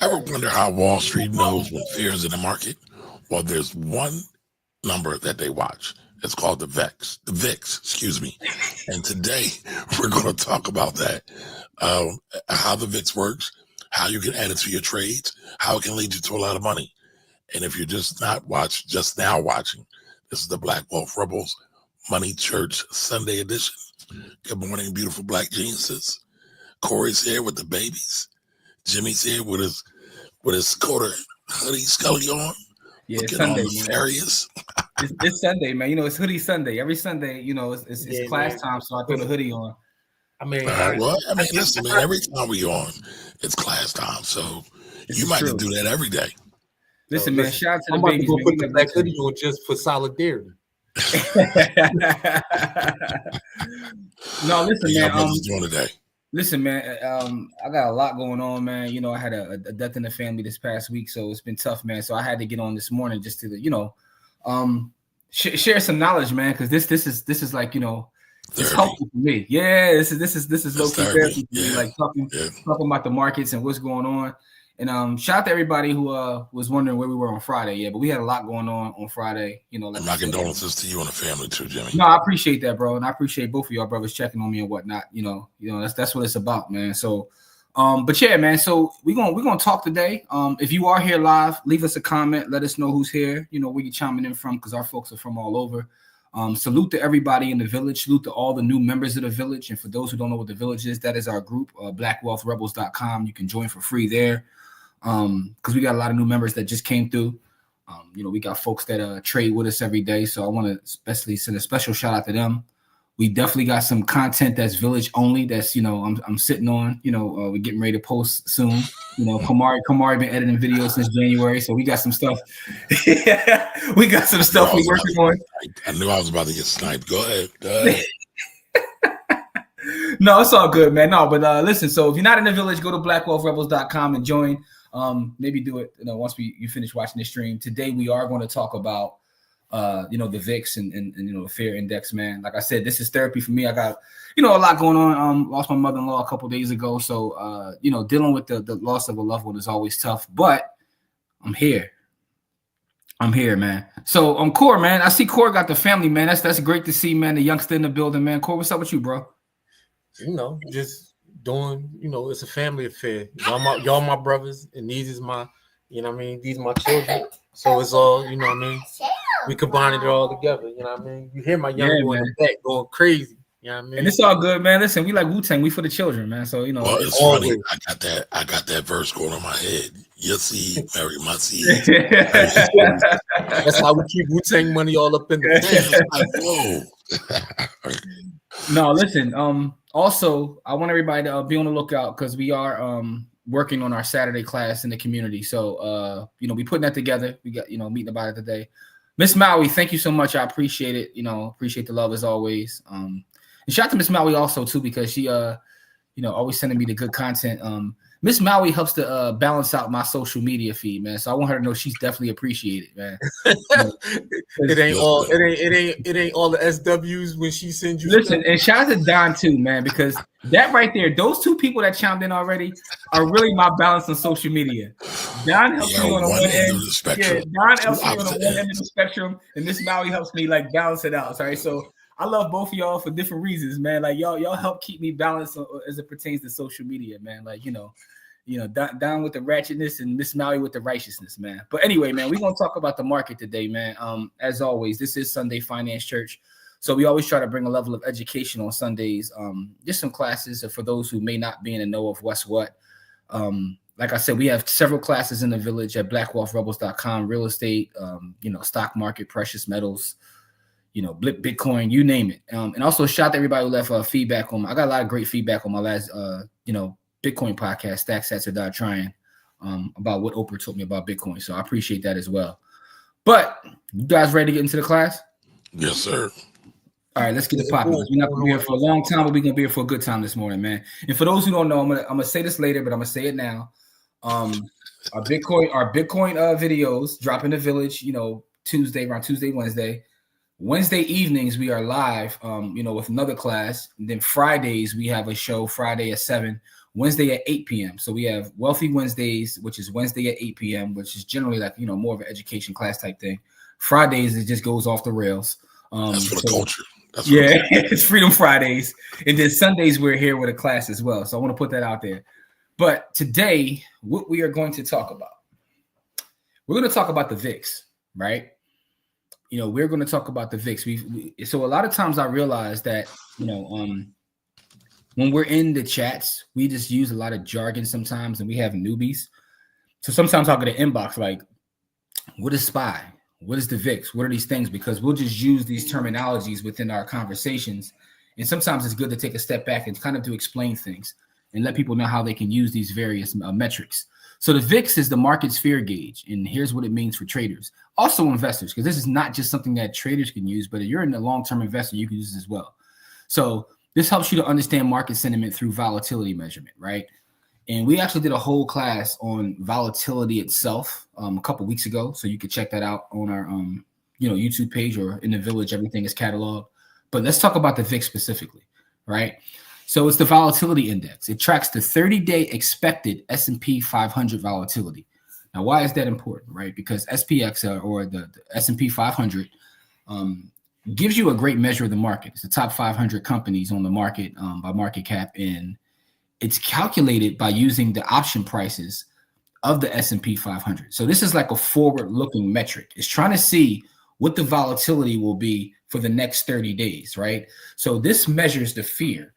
Ever wonder how Wall Street knows when fears in the market? Well, there's one number that they watch. It's called the VIX, excuse me. And today we're going to talk about that, how the VIX works, how you can add it to your trades, how it can lead you to a lot of money. And if you're just now watching, this is the Black Wealth Rebels Money Church Sunday edition. Good morning, beautiful black geniuses. Corey's here with the babies. Jimmy's here with his Coda hoodie scully on. Yeah, looking Sunday, all nefarious. It's Sunday, man. You know, it's hoodie Sunday. Every Sunday, you know, it's class time, so I throw the hoodie on. Listen, man, every time we on, it's class time. So you might do that every day. Listen, man, shout out to the babies. I'm about to go put the black hoodie on just for solidarity. No, listen, man. Doing today? Listen, man, I got a lot going on, man. You know, I had a death in the family this past week, so it's been tough, man. So I had to get on this morning just to, share some knowledge, man, because this is like, it's helpful for me. Yeah, this is low key therapy for me, like talking about the markets and what's going on. And shout out to everybody who was wondering where we were on Friday. Yeah, but we had a lot going on Friday. Like my condolences to you and the family too, Jimmy. No, I appreciate that, bro, and I appreciate both of y'all brothers checking on me and whatnot. That's what it's about, man. So, but yeah, man. So we're gonna talk today. If you are here live, leave us a comment. Let us know who's here. Where you chiming in from, because our folks are from all over. Salute to everybody in the village. Salute to all the new members of the village. And for those who don't know what the village is, that is our group, blackwealthrebels.com. You can join for free there. Because we got a lot of new members that just came through. We got folks that trade with us every day. So I want to especially send a special shout out to them. We definitely got some content that's village only. That's I'm sitting on. We're getting ready to post soon. Kamari been editing videos since January, so we got some stuff. We got some stuff we working on. I knew I was about to get sniped. Go ahead. No, it's all good, man. No, but listen. So if you're not in the village, go to blackwealthrebels.com and join. Maybe do it. Once you finish watching the stream. Today we are going to talk about the VIX and the fear index, man. Like I said, this is therapy for me. I got a lot going on. Lost my mother-in-law a couple days ago, so dealing with the loss of a loved one is always tough. But I'm here, man. So Core, man. I see Core got the family, man. That's great to see, man. The youngster in the building, man. Core, what's up with you, bro? Just doing, it's a family affair. Y'all my brothers, and these is my, these are my children. So it's all, we combining it all together, You hear my young boy in the back going crazy, And it's all good, man. Listen, we like Wu-Tang, we for the children, man. So, Well, it's funny. I got that verse going on my head. Your seed, marry my seed. That's how we keep Wu-Tang money all up in the Whoa. No, listen, also, I want everybody to be on the lookout because we are working on our Saturday class in the community. So, we putting that together. We got, meeting about it today. Miss Maui, thank you so much. I appreciate it. Appreciate the love as always. And shout out to Miss Maui also, too, because she, always sending me the good content. Miss Maui helps to balance out my social media feed, man. So I want her to know she's definitely appreciated, man. It ain't all the SWs when she sends you. Listen, and shout out to Don too, man, because that right there, those two people that chimed in already are really my balance on social media. Don helps me on one end. Don helps me on the one end of the spectrum, and Miss Maui helps me like balance it out. Sorry, so I love both of y'all for different reasons, man. Like y'all help keep me balanced as it pertains to social media, man. Like Don with the ratchetness and Miss Maui with the righteousness, man. But anyway, man, we're gonna talk about the market today, man. As always, this is Sunday Finance Church, so we always try to bring a level of education on Sundays. Just some classes for those who may not be in the know of what's what. Like I said, we have several classes in the village at blackwealthrebels.com, real estate, stock market, precious metals, Bitcoin, you name it. And also shout out to everybody who left feedback on. I got a lot of great feedback on my last, Bitcoin podcast, Stack Sats or Die Trying, about what Oprah told me about Bitcoin. So I appreciate that as well. But you guys ready to get into the class? Yes, sir. All right, let's get it popping. We're not going to be here for a long time, but we're going to be here for a good time this morning, man. And for those who don't know, I'm gonna say this later, but I'm going to say it now. Our Bitcoin videos drop in the village, Tuesday, Wednesday. Wednesday evenings, we are live, with another class. And then Fridays, we have a show Friday at 7 Wednesday at 8 p.m. So we have Wealthy Wednesdays, which is Wednesday at 8 p.m., which is generally like, more of an education class type thing. Fridays, it just goes off the rails. That's for the culture. It's Freedom Fridays. And then Sundays, we're here with a class as well. So I want to put that out there. But today, what we are going to talk about, we're going to talk about the VIX, right? We're going to talk about the VIX. So a lot of times I realize that, when we're in the chats, we just use a lot of jargon sometimes, and we have newbies. So sometimes I'll get an inbox like, what is SPY? What is the VIX? What are these things? Because we'll just use these terminologies within our conversations. And sometimes it's good to take a step back and kind of to explain things and let people know how they can use these various metrics. So the VIX is the market's fear gauge. And here's what it means for traders. Also investors, because this is not just something that traders can use, but if you're in a long-term investor, you can use this as well. So this helps you to understand market sentiment through volatility measurement, right? And we actually did a whole class on volatility itself a couple weeks ago. So you can check that out on our YouTube page, or in the village, everything is cataloged. But let's talk about the VIX specifically, right? So it's the volatility index. It tracks the 30-day expected S&P 500 volatility. Now, why is that important, right? Because SPX or the S&P 500 gives you a great measure of the market. It's the top 500 companies on the market by market cap, and it's calculated by using the option prices of the S&P 500. So this is like a forward-looking metric. It's trying to see what the volatility will be for the next 30 days, right? So this measures the fear.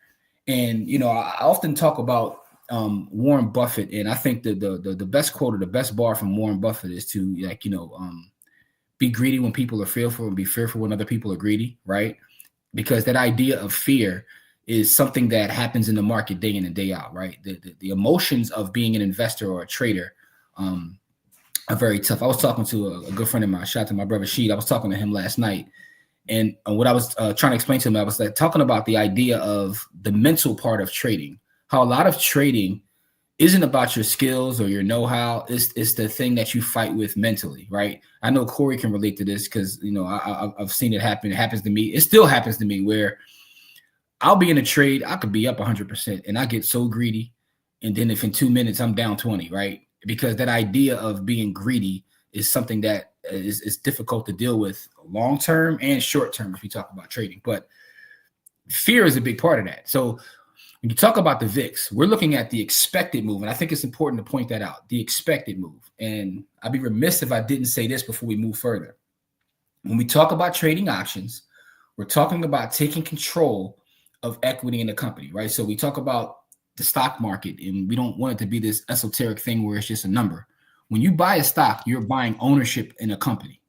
And, I often talk about Warren Buffett, and I think the best quote or the best bar from Warren Buffett is to be greedy when people are fearful and be fearful when other people are greedy, right? Because that idea of fear is something that happens in the market day in and day out, right? The emotions of being an investor or a trader are very tough. I was talking to a good friend of mine, shout out to my brother Sheed. I was talking to him last night. And what I was trying to explain to him, I was like talking about the idea of the mental part of trading, how a lot of trading isn't about your skills or your know-how. It's the thing that you fight with mentally, right? I know Corey can relate to this because, I've seen it happen. It happens to me. It still happens to me where I'll be in a trade. I could be up 100% and I get so greedy. And then if in 2 minutes I'm down 20, right? Because that idea of being greedy is something that is difficult to deal with long-term and short-term if you talk about trading. But fear is a big part of that. So when you talk about the VIX, we're looking at the expected move. And I think it's important to point that out, the expected move. And I'd be remiss if I didn't say this before we move further. When we talk about trading options, we're talking about taking control of equity in the company, right? So we talk about the stock market, and we don't want it to be this esoteric thing where it's just a number. When you buy a stock, you're buying ownership in a company.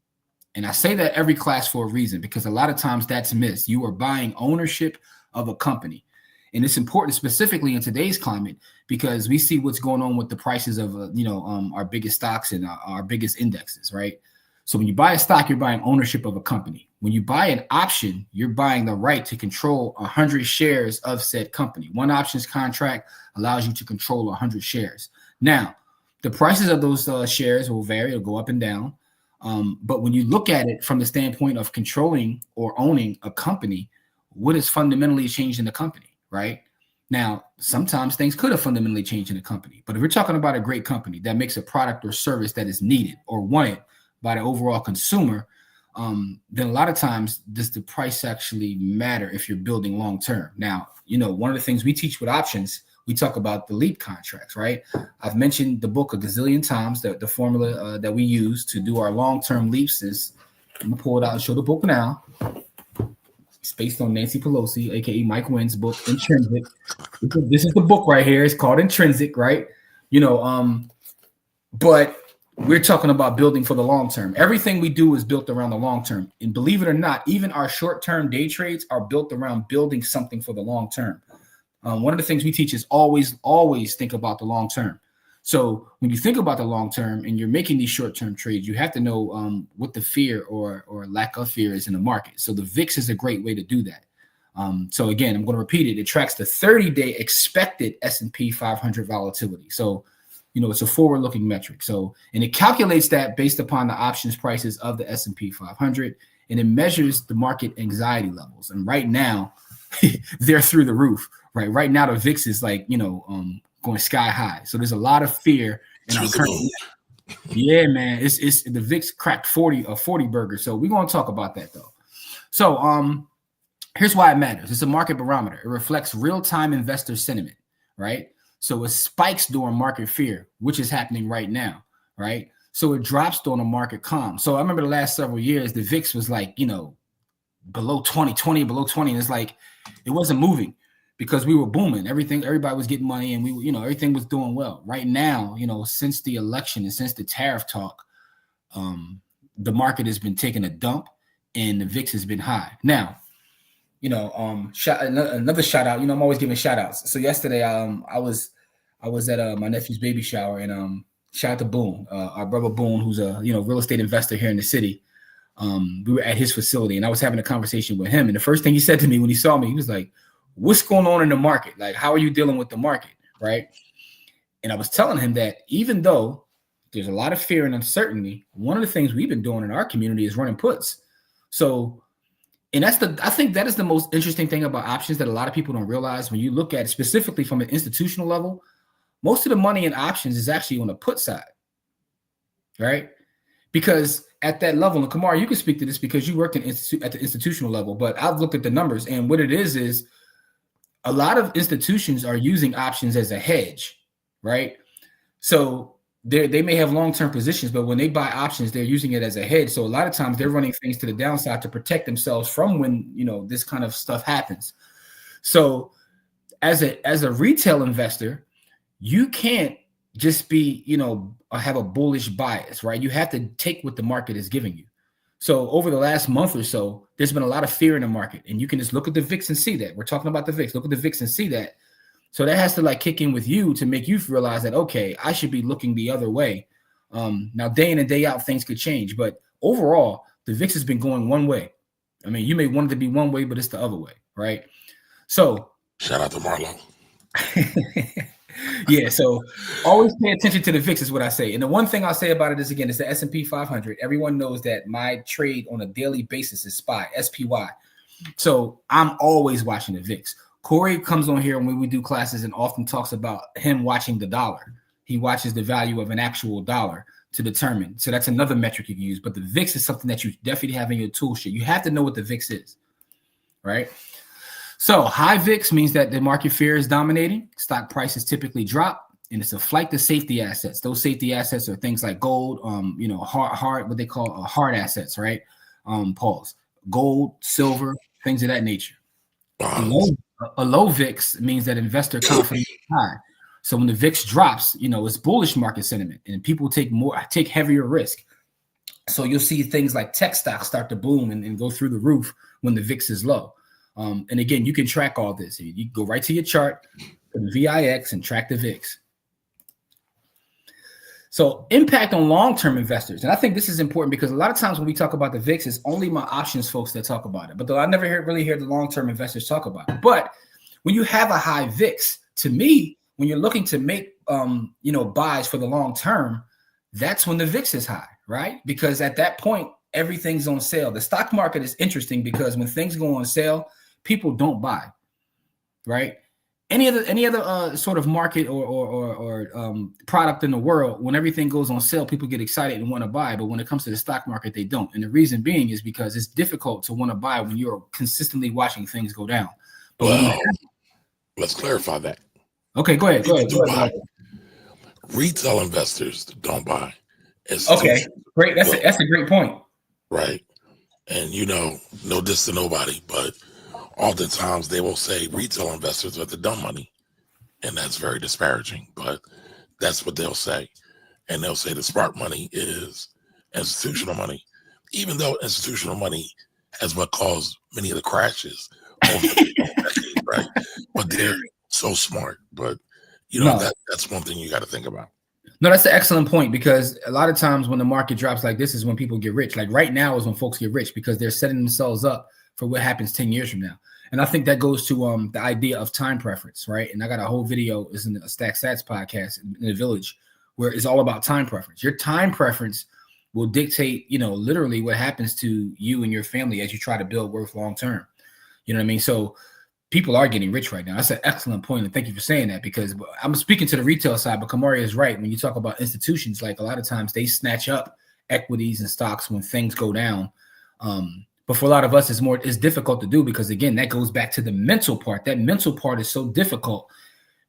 And I say that every class for a reason, because a lot of times that's missed. You are buying ownership of a company. And it's important specifically in today's climate because we see what's going on with the prices of, our biggest stocks and our biggest indexes, right? So when you buy a stock, you're buying ownership of a company. When you buy an option, you're buying the right to control 100 shares of said company. One options contract allows you to control 100 shares. Now, the prices of those shares will vary, it'll go up and down. But when you look at it from the standpoint of controlling or owning a company, what has fundamentally changed in the company, right? Now, sometimes things could have fundamentally changed in a company. But if we're talking about a great company that makes a product or service that is needed or wanted by the overall consumer, then a lot of times does the price actually matter if you're building long term? Now, one of the things we teach with options, we talk about the leap contracts, right? I've mentioned the book a gazillion times, that the formula that we use to do our long-term leaps is, I'm gonna pull it out and show the book now. It's based on Nancy Pelosi, aka Mike Wynn's book, Intrinsic. This is the book right here. It's called Intrinsic, right? But we're talking about building for the long term. Everything we do is built around the long term. And believe it or not, even our short-term day trades are built around building something for the long term. One of the things we teach is always think about the long term. So when you think about the long term and you're making these short-term trades, you have to know what the fear or lack of fear is in the market. So the VIX is a great way to do that. So again, I'm going to repeat it. It tracks the 30-day expected S&P 500 volatility. So, it's a forward-looking metric. So, and it calculates that based upon the options prices of the S&P 500, and it measures the market anxiety levels. And right now, they're through the roof. Right now, the VIX is like, going sky high. So there's a lot of fear in our current. Yeah, man, it's the VIX cracked 40 burger. So we're gonna talk about that though. So here's why it matters. It's a market barometer. It reflects real-time investor sentiment, right? So it spikes during market fear, which is happening right now, right? So it drops during a market calm. So I remember the last several years, the VIX was like, below 20, below 20. And it's like, it wasn't moving because we were booming. Everybody was getting money and everything was doing well. Right now, since the election and since the tariff talk, the market has been taking a dump and the VIX has been high. Now, another shout out, I'm always giving shout outs. So yesterday, I was at my nephew's baby shower and, shout out to Boone, our brother Boone, who's a, real estate investor here in the city. We were at his facility and I was having a conversation with him. And the first thing he said to me when he saw me, he was like, "What's going on in the market? Like, how are you dealing with the market?" Right. And I was telling him that even though there's a lot of fear and uncertainty, one of the things we've been doing in our community is running puts. So, and I think that is the most interesting thing about options that a lot of people don't realize when you look at it specifically from an institutional level. Most of the money in options is actually on the put side, right? Because at that level, and Kamar, you can speak to this because you worked at the institutional level, but I've looked at the numbers and what it is a lot of institutions are using options as a hedge, right? So they may have long-term positions, but when they buy options, they're using it as a hedge. So a lot of times they're running things to the downside to protect themselves from when, this kind of stuff happens. So as a retail investor, you can't just be, have a bullish bias, right? You have to take what the market is giving you. So over the last month or so, there's been a lot of fear in the market, and you can just look at the VIX and see that. We're talking about the VIX. Look at the VIX and see that. So that has to kick in with you to make you realize that, okay, I should be looking the other way. Now, day in and day out, things could change, but overall, the VIX has been going one way. I mean, you may want it to be one way, but it's the other way, right? So shout out to Marlo. Yeah, so always pay attention to the VIX is what I say. And the one thing I'll say about it is, again, it's the S&P 500. Everyone knows that my trade on a daily basis is SPY. So I'm always watching the VIX. Corey comes on here when we do classes and often talks about him watching the dollar. He watches the value of an actual dollar to determine. So that's another metric you can use. But the VIX is something that you definitely have in your tool sheet. You have to know what the VIX is, right? So high VIX means that the market fear is dominating. Stock prices typically drop, and it's a flight to safety assets. Those safety assets are things like gold, hard, what they call hard assets, right? Gold, silver, things of that nature. A low VIX means that investor confidence is high. So when the VIX drops, it's bullish market sentiment, and people take heavier risk. So you'll see things like tech stocks start to boom and go through the roof when the VIX is low. And again, you can track all this. You go right to your chart, the VIX, and track the VIX. So impact on long-term investors. And I think this is important because a lot of times when we talk about the VIX, it's only my options folks that talk about it. But I never really hear the long-term investors talk about it. But when you have a high VIX, to me, when you're looking to make buys for the long term, that's when the VIX is high, right? Because at that point, everything's on sale. The stock market is interesting because when things go on sale, people don't buy, right? Any other sort of market or product in the world, when everything goes on sale, people get excited and want to buy. But when it comes to the stock market, they don't. And the reason being is because it's difficult to want to buy when you're consistently watching things go down. But let's clarify that. Okay, go ahead. Retail investors don't buy. Okay, great. That's a great point. Right. And no diss to nobody, but oftentimes they will say retail investors are the dumb money. And that's very disparaging, but that's what they'll say. And they'll say the smart money is institutional money, even though institutional money has what caused many of the crashes over the decades, right? But they're so smart. But that's one thing you got to think about. No, that's an excellent point, because a lot of times when the market drops like this is when people get rich. Like right now is when folks get rich because they're setting themselves up for what happens 10 years from now. And I think that goes to the idea of time preference, right? And I got a whole video, it's in the Stack Sats podcast in the Village, where it's all about time preference. Your time preference will dictate, literally what happens to you and your family as you try to build wealth long term. You know what I mean? So people are getting rich right now. That's an excellent point, and thank you for saying that, because I'm speaking to the retail side, but Kamari is right. When you talk about institutions, like a lot of times they snatch up equities and stocks when things go down. But for a lot of us, it's difficult to do, because again, that goes back to the mental part. That mental part is so difficult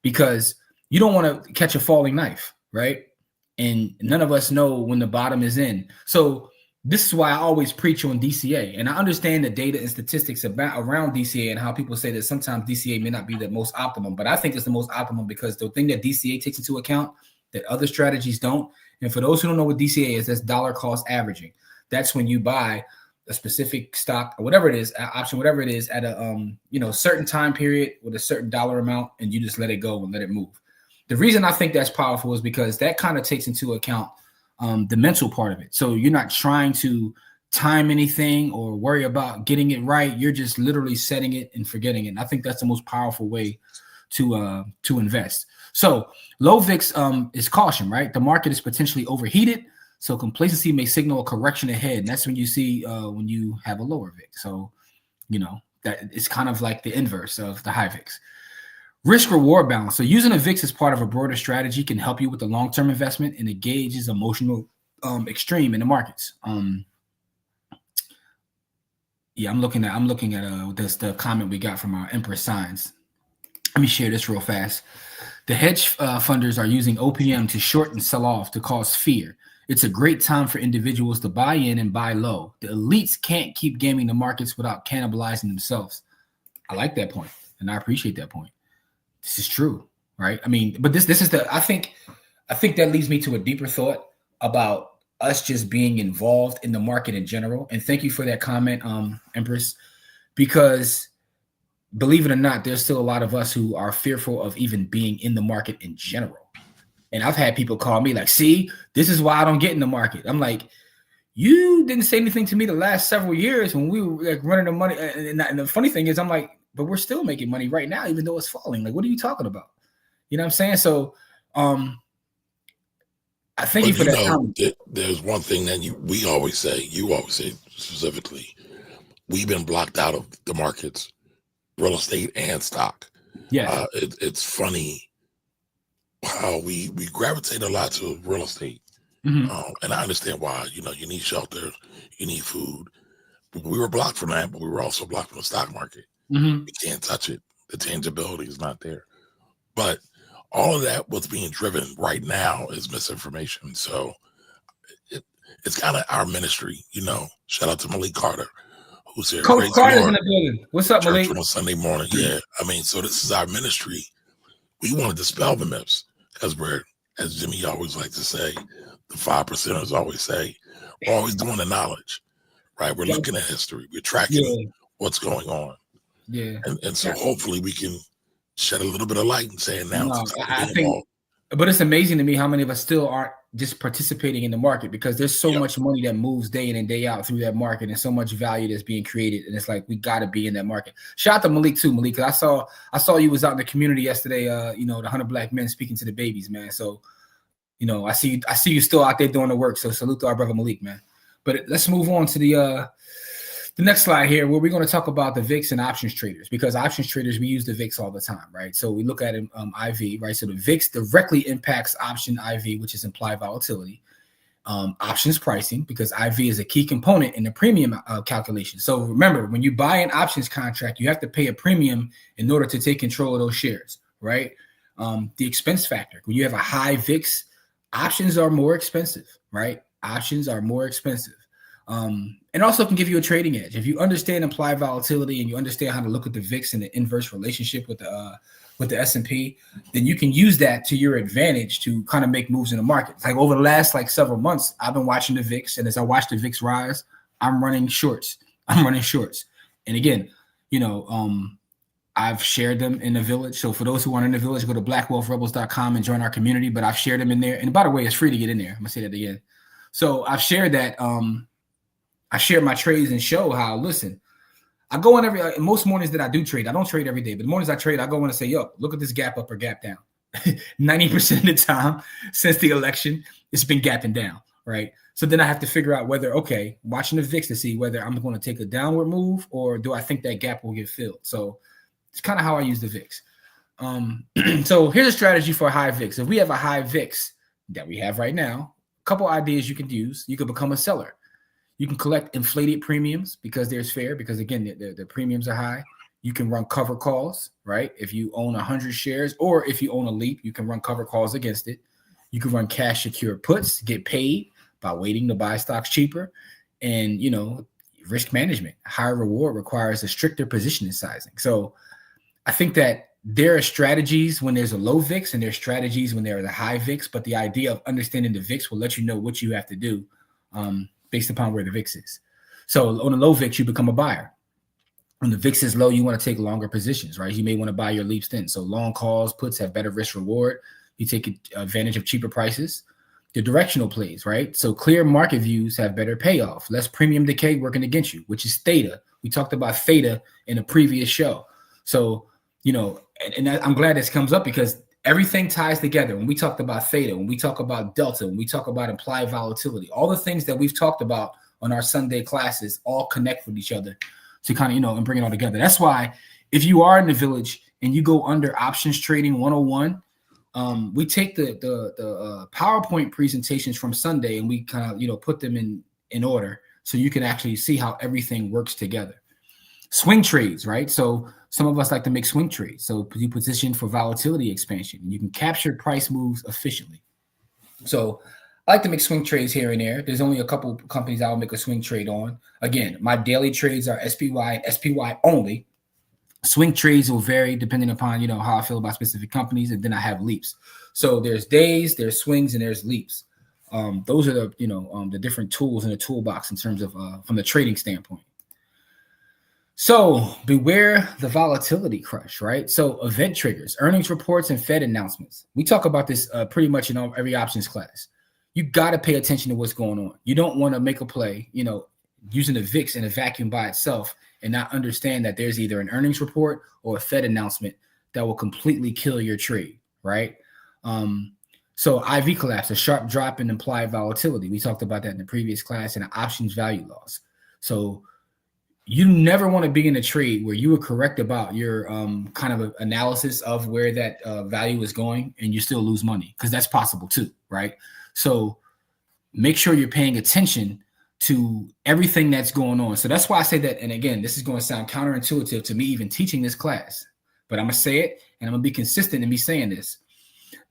because you don't want to catch a falling knife, right? And none of us know when the bottom is in. So this is why I always preach on DCA. And I understand the data and statistics around DCA and how people say that sometimes DCA may not be the most optimum, but I think it's the most optimum because the thing that DCA takes into account that other strategies don't. And for those who don't know what DCA is, that's dollar cost averaging. That's when you buy a specific stock or whatever it is, option, whatever it is, at a certain time period with a certain dollar amount, and you just let it go and let it move. The reason I think that's powerful is because that kind of takes into account the mental part of it. So you're not trying to time anything or worry about getting it right. You're just literally setting it and forgetting it. And I think that's the most powerful way to invest. So low VIX is caution, right? The market is potentially overheated. So complacency may signal a correction ahead. And that's when you see when you have a lower VIX. So, that it's kind of like the inverse of the high VIX. Risk reward balance. So using a VIX as part of a broader strategy can help you with the long-term investment, and it gauges emotional extreme in the markets. I'm looking at this the comment we got from our Empress Signs. Let me share this real fast. The hedge funders are using OPM to short and sell off to cause fear. It's a great time for individuals to buy in and buy low. The elites can't keep gaming the markets without cannibalizing themselves. I like that point, and I appreciate that point. This is true, right? I mean, but this is I think that leads me to a deeper thought about us just being involved in the market in general. And thank you for that comment, Empress, because believe it or not, there's still a lot of us who are fearful of even being in the market in general. And I've had people call me like, see, this is why I don't get in the market. I'm like, you didn't say anything to me the last several years when we were like running the money. And the funny thing is, I'm like, but we're still making money right now, even though it's falling. Like, what are you talking about? You know what I'm saying? So I thank you for that. There's one thing that you always say specifically, we've been blocked out of the markets, real estate and stock. Yeah. It's funny how we gravitate a lot to real estate. Mm-hmm. And I understand why. You need shelter, you need food. We were blocked from that, but we were also blocked from the stock market. Mm-hmm. You can't touch it. The tangibility is not there. But all of that, what's being driven right now is misinformation. So it's kind of our ministry, Shout out to Malik Carter, who's here. Coach Carter's in the building. What's up, Malik? On Sunday morning. Yeah. So this is our ministry. We want to dispel the myths, because as Jimmy always likes to say, the 5%ers always say, we're always doing the knowledge, right? We're looking at history. We're tracking what's going on. Yeah. And so hopefully we can shed a little bit of light and say, now I think, but it's amazing to me how many of us still aren't just participating in the market, because there's so much money that moves day in and day out through that market, and so much value that's being created. And it's like, we got to be in that market. Shout out to Malik too, Malik, because I saw you was out in the community yesterday, the 100 Black Men speaking to the babies, man. So, I see you still out there doing the work. So salute to our brother Malik, man. But let's move on to the next slide here, where we're going to talk about the VIX and options traders, because options traders, we use the VIX all the time, right? So we look at IV, right? So the VIX directly impacts option IV, which is implied volatility, options pricing, because IV is a key component in the premium calculation. So remember, when you buy an options contract, you have to pay a premium in order to take control of those shares, right? The expense factor, when you have a high VIX, options are more expensive, right? Options are more expensive. And also can give you a trading edge. If you understand implied volatility and you understand how to look at the VIX and the inverse relationship with the S&P, then you can use that to your advantage to kind of make moves in the market. Like over the last several months, I've been watching the VIX, and as I watch the VIX rise, I'm running shorts. And again, I've shared them in the village. So for those who aren't in the village, go to blackwealthrebels.com and join our community. But I've shared them in there. And by the way, it's free to get in there. I'm gonna say that again. So I've shared that. I share my trades and show how, listen, I go in most mornings that I do trade. I don't trade every day, but the mornings I trade, I go in and say, yo, look at this gap up or gap down. 90% of the time since the election, it's been gapping down, right? So then I have to figure out whether, watching the VIX to see whether I'm going to take a downward move or do I think that gap will get filled. So It's kind of how I use the VIX. So here's a strategy for a high VIX. If we have a high VIX that we have right now, a couple ideas you can use. You could become a seller. You can collect inflated premiums because there's fair, because again, the premiums are high. You can run cover calls, right? If you own 100 shares, or if you own a leap, you can run cover calls against it. You can run cash secured puts, get paid by waiting to buy stocks cheaper. And, risk management, higher reward requires a stricter position sizing. So I think that there are strategies when there's a low VIX and there's strategies when there is a high VIX, but the idea of understanding the VIX will let you know what you have to do based upon where the VIX is. So on a low VIX, you become a buyer. When the VIX is low, you want to take longer positions, right? You may want to buy your leaps thin. So long calls, puts have better risk reward. You take advantage of cheaper prices. The directional plays, right? So clear market views have better payoff, less premium decay working against you, which is theta. We talked about theta in a previous show. So, and I'm glad this comes up because everything ties together. When we talked about theta, when we talk about delta, when we talk about implied volatility, all the things that we've talked about on our Sunday classes all connect with each other to kind of, and bring it all together. That's why if you are in the village and you go under options trading 101, we take the PowerPoint presentations from Sunday and we kind of, put them in order so you can actually see how everything works together. Swing trades, right? So some of us like to make swing trades. So you position for volatility expansion. You can capture price moves efficiently. So I like to make swing trades here and there. There's only a couple companies I'll make a swing trade on. Again, my daily trades are SPY and SPY only. Swing trades will vary depending upon, how I feel about specific companies. And then I have leaps. So there's days, there's swings, and there's leaps. Those are the different tools in the toolbox in terms of from the trading standpoint. So beware the volatility crush, right? So event triggers, earnings reports, and Fed announcements. We talk about this pretty much in every options class. You got to pay attention to what's going on. You don't want to make a play, using the VIX in a vacuum by itself and not understand that there's either an earnings report or a Fed announcement that will completely kill your trade, right? So IV collapse, a sharp drop in implied volatility. We talked about that in the previous class, and options value loss. So you never want to be in a trade where you were correct about your kind of analysis of where that value is going and you still lose money, because that's possible too, right? So make sure you're paying attention to everything that's going on. So that's why I say that. And again, this is going to sound counterintuitive to me even teaching this class, but I'm going to say it and I'm going to be consistent in me saying this.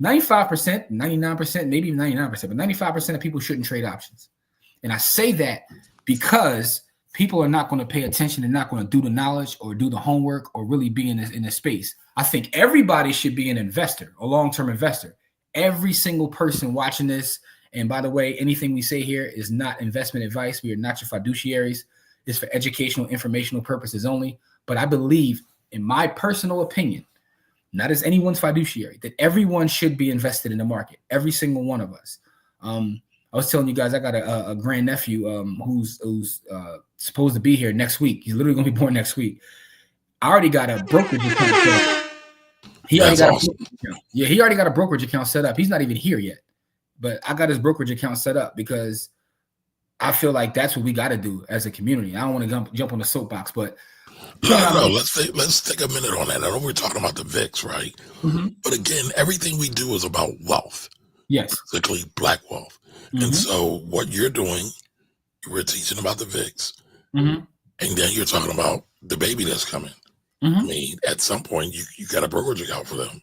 95%, 99%, maybe even 99%, but 95% of people shouldn't trade options. And I say that because people are not going to pay attention. They're not going to do the knowledge or do the homework or really be in this space. I think everybody should be an investor, a long-term investor. Every single person watching this. And by the way, anything we say here is not investment advice. We are not your fiduciaries. It's for educational, informational purposes only. But I believe, in my personal opinion, not as anyone's fiduciary, that everyone should be invested in the market. Every single one of us. I was telling you guys, I got a grandnephew who's supposed to be here next week. He's literally going to be born next week. I already got a brokerage account. He already got a brokerage account set up. He's not even here yet. But I got his brokerage account set up because I feel like that's what we got to do as a community. I don't want to jump on the soapbox, but no. Let's take a minute on that. I know we're talking about the VIX, right? Mm-hmm. But again, everything we do is about wealth. Yes, particularly black wealth. Mm-hmm. And so what you're doing, we're teaching about the VIX, mm-hmm. and then you're talking about the baby that's coming. Mm-hmm. I mean, at some point, you got a brokerage account for them.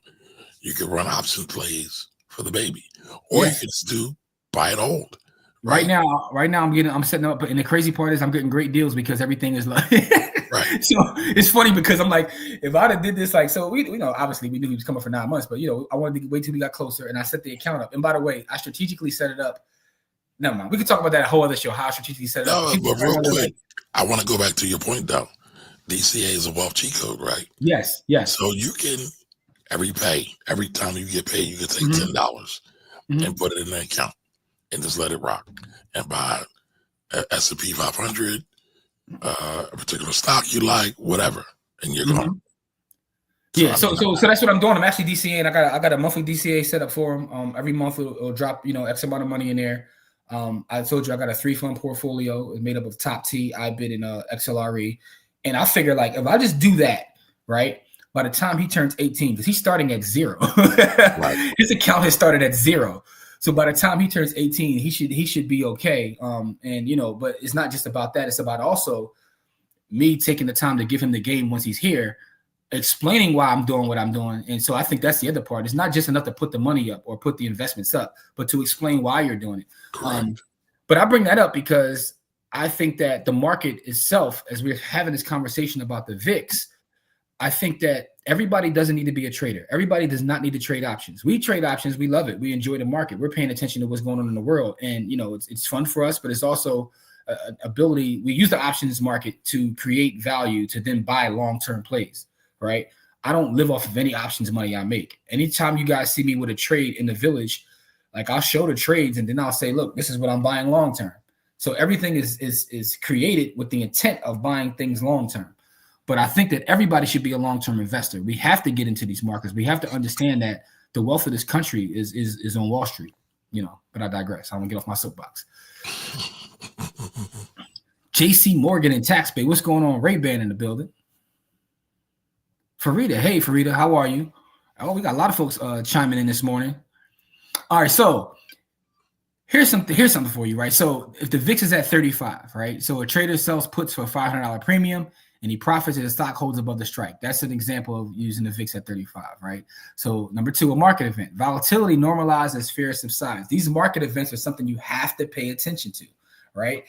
You can run option plays for the baby, or you can just do buy and hold. Right now, I'm setting up, and the crazy part is I'm getting great deals because everything is like, right. So it's funny because I'm like, if I'd have did this, like, so we obviously we knew he was coming for 9 months, but I wanted to wait till we got closer, and I set the account up. And by the way, I strategically set it up. Never mind, we could talk about that whole other show. How I strategically set it up. But real quick, I want to go back to your point though. DCA is a wealth cheat code, right? Yes. So you can every time you get paid, you can take $10 and put it in the account and just let it rock and buy a S&P 500, a particular stock you like, whatever, and you're gone. So that's what I'm doing. I'm actually DCAing. I got a monthly DCA set up for him. Every month it'll drop X amount of money in there. I told you I got a 3-fund portfolio. It's made up of top T, IBIT, and XLRE. And I figure, like, if I just do that, right, by the time he turns 18, because he's starting at 0. Right. His account has started at 0. So by the time he turns 18, he should be okay. And you know, but it's not just about that. It's about also me taking the time to give him the game once he's here, explaining why I'm doing what I'm doing. And so I think that's the other part. It's not just enough to put the money up or put the investments up, but to explain why you're doing it. But I bring that up because I think that the market itself, as we're having this conversation about the VIX, I think that everybody doesn't need to be a trader. Everybody does not need to trade options. We trade options. We love it. We enjoy the market. We're paying attention to what's going on in the world. And, you know, it's fun for us, but it's also an ability. We use the options market to create value to then buy long-term plays, right? I don't live off of any options money I make. Anytime you guys see me with a trade in the village, like I'll show the trades and then I'll say, look, this is what I'm buying long-term. So everything is created with the intent of buying things long-term. But I think that everybody should be a long-term investor. We have to get into these markets. We have to understand that the wealth of this country is on Wall Street, you know, but I digress. I want to get off my soapbox. JC Morgan and Tax Bay. What's going on? Ray-Ban in the building. Farida. Hey, Farida, how are you? Oh, we got a lot of folks chiming in this morning. All right, so here's something for you, right? So if the VIX is at 35, right? So a trader sells puts for a $500 premium and he profits if the stock holds above the strike. That's an example of using the VIX at 35, right? So number 2, a market event. Volatility normalized as fear subsides. These market events are something you have to pay attention to, right?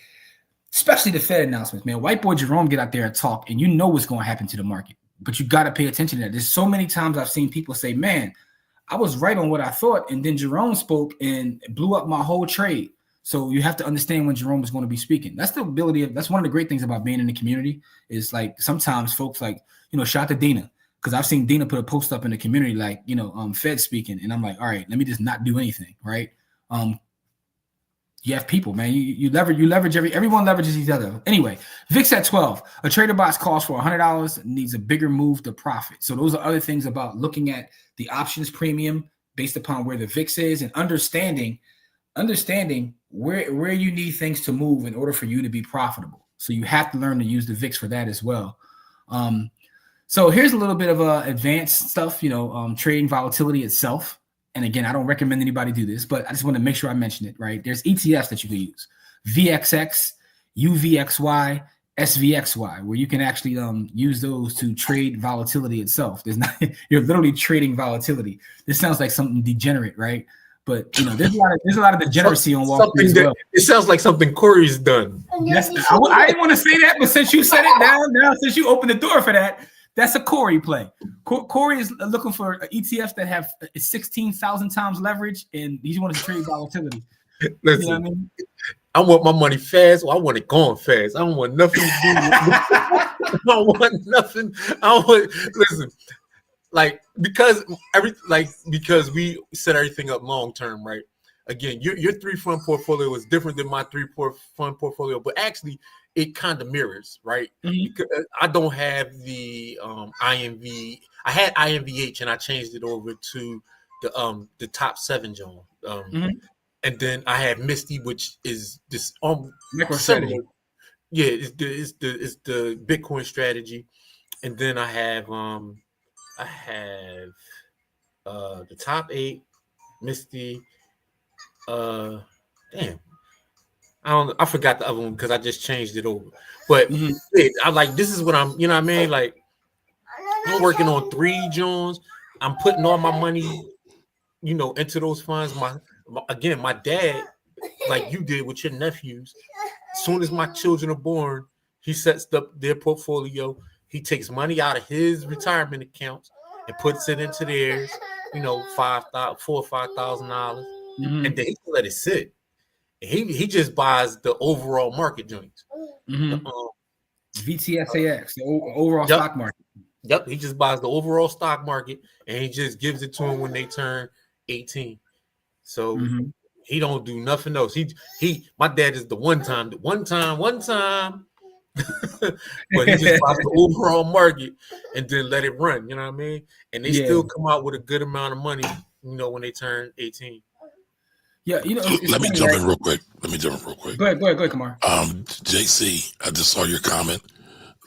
Especially the Fed announcements, man. White boy Jerome get out there and talk, and you know what's going to happen to the market. But you got to pay attention to that. There's so many times I've seen people say, man, I was right on what I thought, and then Jerome spoke and blew up my whole trade. So you have to understand when Jerome is going to be speaking. That's the ability of, that's one of the great things about being in the community is like sometimes folks like, you know, shout out to Dina, because I've seen Dina put a post up in the community like, you know, Fed speaking, and I'm like, all right, let me just not do anything, right? You have people, man. You leverage everyone leverages each other. Anyway, VIX at 12. A trader box calls for $100, needs a bigger move to profit. So those are other things about looking at the options premium based upon where the VIX is and understanding where you need things to move in order for you to be profitable. So you have to learn to use the VIX for that as well. So here's a little bit of advanced stuff, you know, trading volatility itself. And again, I don't recommend anybody do this, but I just want to make sure I mention it, right? There's ETFs that you can use. VXX, UVXY, SVXY, where you can actually use those to trade volatility itself. There's not, you're literally trading volatility. This sounds like something degenerate, right? But you know, there's a lot of degeneracy on Wall Street as well. It sounds like something Corey's done. Yes, I didn't want to say that, but since you said it now, since you opened the door for that, that's a Corey play. Corey is looking for ETFs that have 16,000 times leverage, and he wants to trade volatility. Listen, you know what I mean? I want my money fast, or I want it going fast. I don't want nothing to do with I don't want nothing. Listen, like because we set everything up long term, right? Again, your 3-fund portfolio is different than my 3-fund portfolio, but actually it kind of mirrors, right? Mm-hmm. Because I don't have the INV. I had INVH and I changed it over to the top 7 John. Mm-hmm. And then I have Misty, which is this strategy. Yeah, it's the Bitcoin strategy. And then I have the top 8, Misty. Damn. I forgot the other one because I just changed it over. But I like this is what I'm, you know what I mean? Like I'm working on 3 Jones. I'm putting all my money, you know, into those funds. My dad, like you did with your nephews, as soon as my children are born, he sets up their portfolio. He takes money out of his retirement accounts and puts it into theirs, you know, $4,000 or $5,000, and then he can let it sit. He just buys the overall market joints. VTSAX, the overall stock market. Yep, he just buys the overall stock market and he just gives it to them when they turn 18. So he don't do nothing else. My dad is the one time. But he just buys the overall market and then let it run. You know what I mean? And they still come out with a good amount of money, you know, when they turn 18. Yeah, you know. Let me jump in real quick. Go ahead, Kamar. JC, I just saw your comment.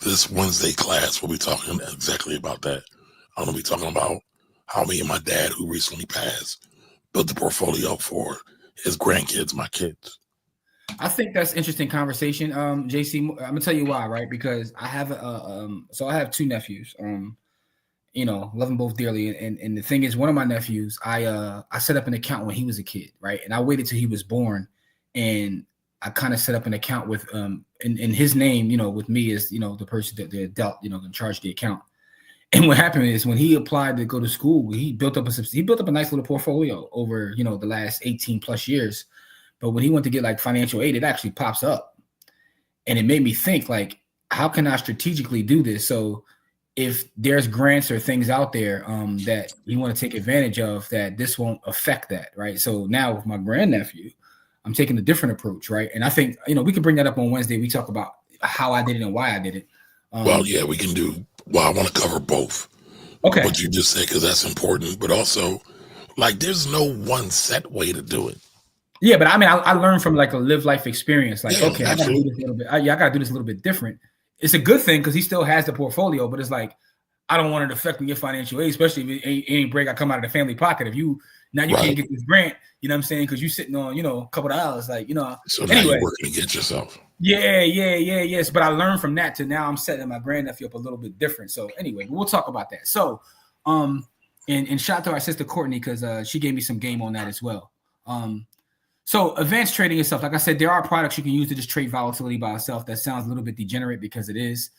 This Wednesday class, we'll be talking exactly about that. I'm gonna be talking about how me and my dad, who recently passed, built the portfolio for his grandkids, my kids. I think that's interesting conversation, JC. I'm gonna tell you why, right? Because I have so I have two nephews. Love them both dearly, and the thing is, one of my nephews, I set up an account when he was a kid, right? And I waited till he was born, and I kind of set up an account with in his name, with me as the person that the adult, in charge of the account. And what happened is when he applied to go to school, he built up a nice little portfolio over the last 18 plus years. But when he went to get like financial aid, it actually pops up, and it made me think like, how can I strategically do this? So if there's grants or things out there that you want to take advantage of, that this won't affect that, right? So now with my grandnephew, I'm taking a different approach, right? And I think we can bring that up on Wednesday. We talk about how I did it and why I did it. Well, yeah, we can do. Well, I want to cover both. Okay. What you just said, because that's important, but also, like, there's no one set way to do it. Yeah, but I mean, I learned from like a live life experience. Like, yeah, okay, I got to do this a little bit. I got to do this a little bit different. It's a good thing because he still has the portfolio, but it's like, I don't want it affecting your financial aid, especially if it ain't break I come out of the family pocket. If you can't get this grant, you know what I'm saying? Because you're sitting on, a couple of dollars, like, So now you're working against yourself. Yes. But I learned from that to now I'm setting my grandnephew up a little bit different. So anyway, we'll talk about that. So, and shout out to our sister Courtney, because she gave me some game on that as well. So advanced trading itself, like I said, there are products you can use to just trade volatility by itself. That sounds a little bit degenerate because it is.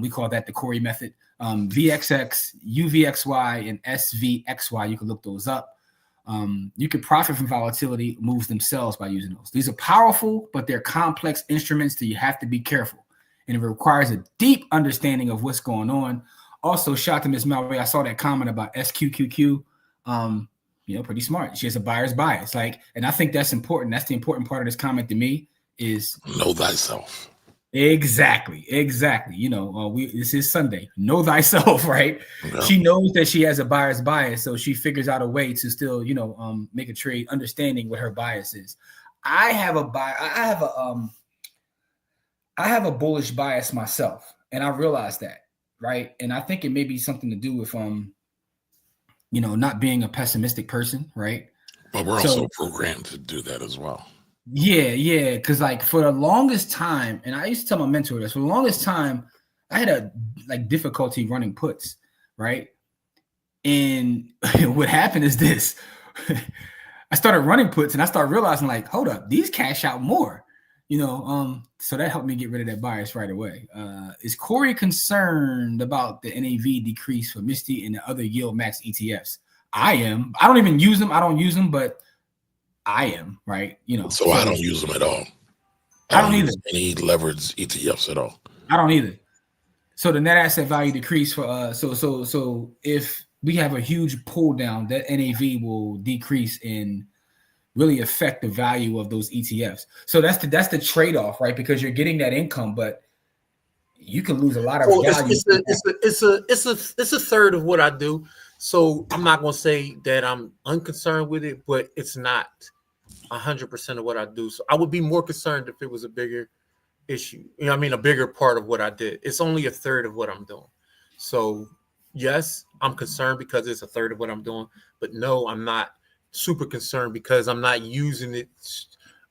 We call that the Corey method. VXX, UVXY, and SVXY. You can look those up. You can profit from volatility moves themselves by using those. These are powerful, but they're complex instruments that you have to be careful. And it requires a deep understanding of what's going on. Also, shout out to Ms. Mallory. I saw that comment about SQQQ. Pretty smart. She has a buyer's bias. And I think that's important. That's the important part of this comment to me is know thyself. Exactly. This is Sunday. Know thyself, right? Yeah. She knows that she has a buyer's bias, so she figures out a way to still, make a trade, understanding what her bias is. I have a bullish bias myself, and I realize that, right? And I think it may be something to do with not being a pessimistic person, right? But we're also programmed to do that as well. Yeah. Because like for the longest time, and I used to tell my mentor this, for the longest time, I had a difficulty running puts, right? And what happened is this. I started running puts and I started realizing like, hold up, these cash out more, so that helped me get rid of that bias right away. Is Corey concerned about the NAV decrease for Misty and the other yield max ETFs? I am. I don't even use them. I don't use them, but I am, right? So I don't use them at all. I don't either. Any leveraged ETFs at all. I don't either. So the net asset value decrease for so if we have a huge pull down, that NAV will decrease and really affect the value of those ETFs. So that's the trade-off, right? Because you're getting that income, but you can lose a lot of value. It's a third of what I do. So I'm not going to say that I'm unconcerned with it, but it's not 100% of what I do. So I would be more concerned if it was a bigger issue. A bigger part of what I did. It's only a third of what I'm doing. So yes, I'm concerned because it's a third of what I'm doing, but no, I'm not super concerned because I'm not using it.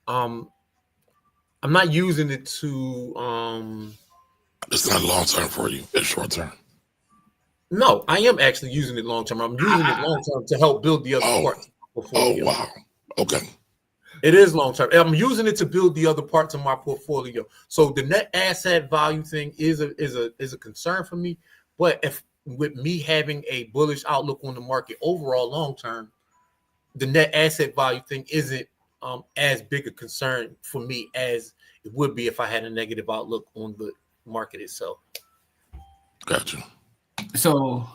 I'm not using it to. It's not long term for you. It's short term. No, I am actually using it long term. I'm using it long term to help build the other parts. Oh, wow. Okay. It is long term. I'm using it to build the other parts of my portfolio. So the net asset value thing is a concern for me. But if with me having a bullish outlook on the market overall long term, the net asset value thing isn't as big a concern for me as it would be if I had a negative outlook on the market itself. Gotcha. So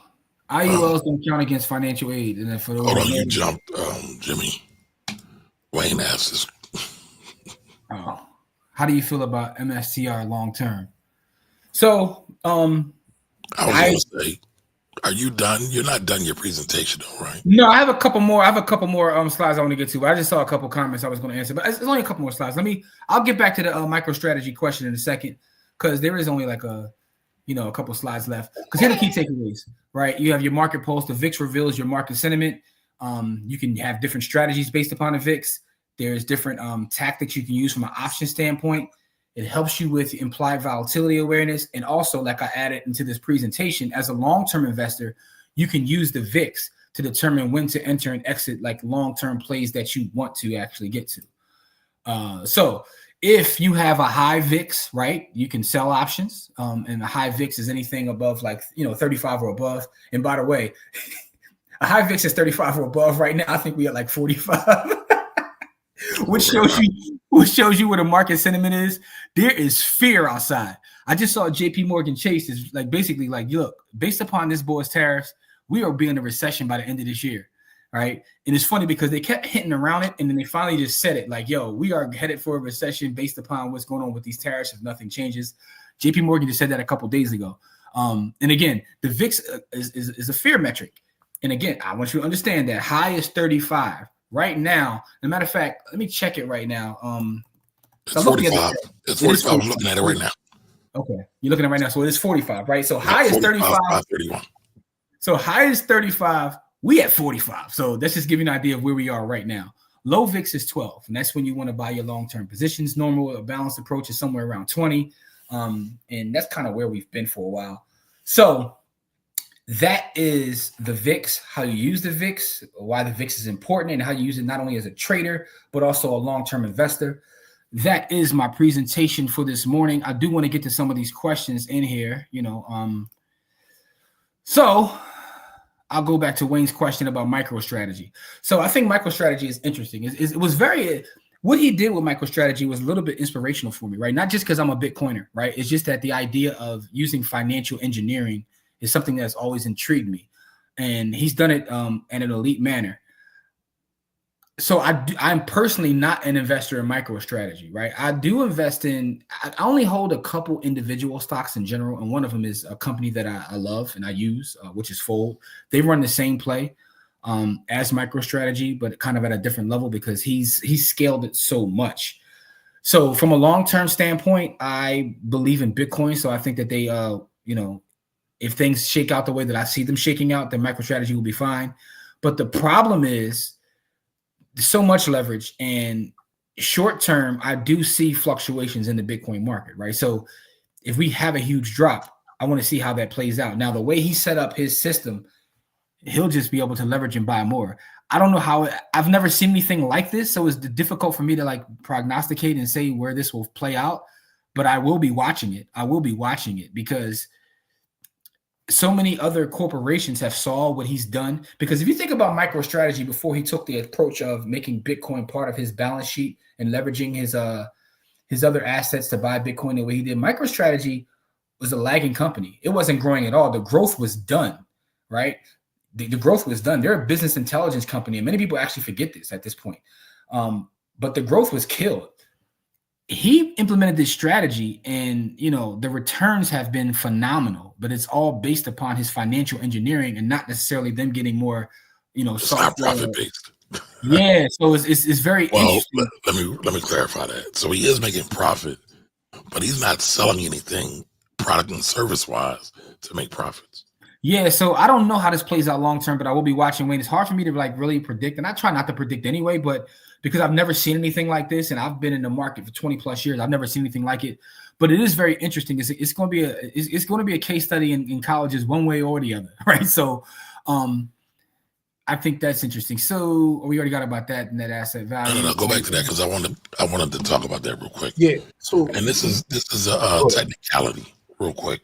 IULs don't count against financial aid. And then for hold on, you jumped, Jimmy. Wayne asked this. How do you feel about MSTR long term? So I was going to say, are you done? You're not done your presentation, though, right? No, I have a couple more. Slides I want to get to. But I just saw a couple comments I was going to answer, but it's only a couple more slides. I'll get back to the micro strategy question in a second, because there is only like a a couple slides left. Because here are the key takeaways, right? You have your market pulse. The VIX reveals your market sentiment. You can have different strategies based upon the VIX. There's different tactics you can use from an option standpoint. It helps you with implied volatility awareness. And also, like I added into this presentation, as a long-term investor, you can use the VIX to determine when to enter and exit like long-term plays that you want to actually get to. So if you have a high VIX, right, you can sell options. And a high VIX is anything above 35 or above. And by the way, a high VIX is 35 or above. Right now, I think we are like 45. Which shows you where the market sentiment is. There is fear outside. I just saw JP Morgan Chase is basically look, based upon this boy's tariffs, we are being in a recession by the end of this year, right? And it's funny because they kept hitting around it, and then they finally just said it we are headed for a recession based upon what's going on with these tariffs if nothing changes. JP Morgan just said that a couple days ago. And again, the VIX is a fear metric. And again, I want you to understand that high is 35. Right now, as a matter of fact, let me check it right now. It's 45. It's 45. I'm looking at it right now. Okay. You're looking at it right now. So it is 45, right? So high is 35. 31. So high is 35. We at 45. So let's just give you an idea of where we are right now. Low VIX is 12. And that's when you want to buy your long-term positions. Normal, a balanced approach is somewhere around 20. And that's kind of where we've been for a while. So that is the VIX, how you use the VIX, why the VIX is important, and how you use it not only as a trader, but also a long-term investor. That is my presentation for this morning. I do want to get to some of these questions in here, So I'll go back to Wayne's question about MicroStrategy. So I think MicroStrategy is interesting. It was what he did with MicroStrategy was a little bit inspirational for me, right? Not just because I'm a Bitcoiner, right? It's just that the idea of using financial engineering is something that's always intrigued me, and he's done it in an elite manner. So I'm personally not an investor in MicroStrategy, right? I do invest I only hold a couple individual stocks in general, and one of them is a company that I love and I use, which is Fold. They run the same play as MicroStrategy, but kind of at a different level because he's scaled it so much. So from a long-term standpoint, I believe in Bitcoin, so I think that they if things shake out the way that I see them shaking out, then MicroStrategy will be fine. But the problem is there's so much leverage, and short term, I do see fluctuations in the Bitcoin market, right? So if we have a huge drop, I want to see how that plays out. Now, the way he set up his system, he'll just be able to leverage and buy more. I don't know how I've never seen anything like this, so it's difficult for me to prognosticate and say where this will play out, but I will be watching it. I will be watching it because so many other corporations have saw what he's done. Because if you think about MicroStrategy before he took the approach of making Bitcoin part of his balance sheet and leveraging his other assets to buy Bitcoin the way he did, MicroStrategy was a lagging company. It wasn't growing at all. The growth was done, right? The growth was done. They're a business intelligence company, and many people actually forget this at this point. But the growth was killed. He implemented this strategy, and the returns have been phenomenal, but it's all based upon his financial engineering and not necessarily them getting more, it's not profit based. Yeah, so it's very interesting. Let me clarify that. So he is making profit, but he's not selling anything product and service wise to make profits. Yeah, so I don't know how this plays out long term, but I will be watching Wayne. It's hard for me to really predict, and I try not to predict anyway, but because I've never seen anything like this, and I've been in the market for 20 plus years, I've never seen anything like it. But it is very interesting. It's going to be a case study in colleges one way or the other, right? So, I think that's interesting. So we already got about that net asset value. No, go back to that because I wanted to talk about that real quick. Yeah. So, and this is a technicality, real quick.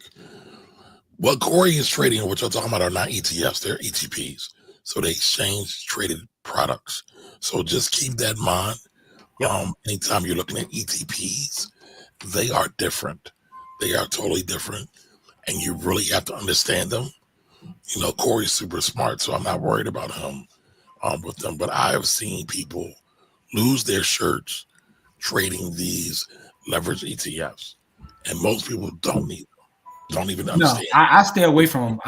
What Corey is trading, what you're talking about, are not ETFs; they're ETPs. So they exchange traded products. So just keep that in mind. Yep. Anytime you're looking at ETPs, they are different. They are totally different, and you really have to understand them. Corey's super smart, so I'm not worried about him with them. But I have seen people lose their shirts trading these leverage ETFs, and most people don't need them. Don't even understand. No, I stay away from them.